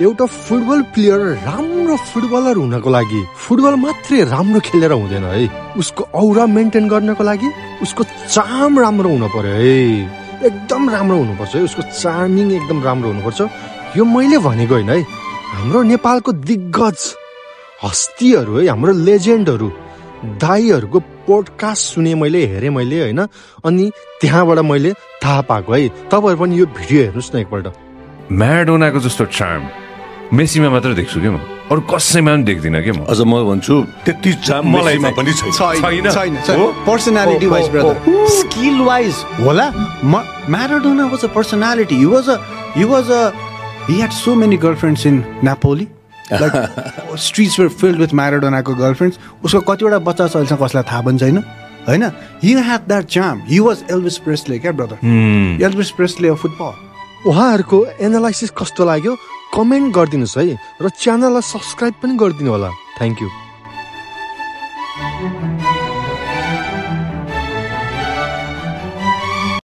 एउटा football player राम्रो footballer हुनको लागि फुटबल मात्रै राम्रो खेलेर हुँदैन है, उसको औरा मेन्टेन गर्नको लागि उसको चार्म राम्रो हुनु पर्यो है, एकदम राम्रो हुनुपर्छ है, उसको चार्मिङ एकदम राम्रो हुनुपर्छ। यो मैले भनेको होइन है, हाम्रो नेपालको दिग्गज हस्तीहरू है, हाम्रो लेजेन्डहरू दाईहरूको पोडकास्ट सुने मैले, हेरेँ मैले होइन, अनि त्यहाँबाट मैले थाहा पाएको है। तपाईँहरू पनि यो भिडियो हेर्नुहोस् न एकपल्ट। म्याराडोनाको जस्तो चार्म मेसीमा मात्र देख्छु के म, अरू कसैमा पनि देख्दिनँ के म। अझ म भन्छु त्यति चार्म मलाईमा पनि छैन। Personality wise brother, skill wise होला, Maradona was a personality. He had so many girlfriends in Napoli. Like streets were filled with Maradona को girlfriends. उसको कतिवटा बच्चा छ अहिले कसलाई थाहा पनि छैन हैन। He had that charm. He was Elvis Presley क्या brother. Elvis Presley of football. उहाँहरूको एनालाइसिस कस्तो लाग्यो कमेन्ट गरिदिनुहोस् है, र च्यानललाई सब्सक्राइब पनि गरिदिनु होला। Thank you.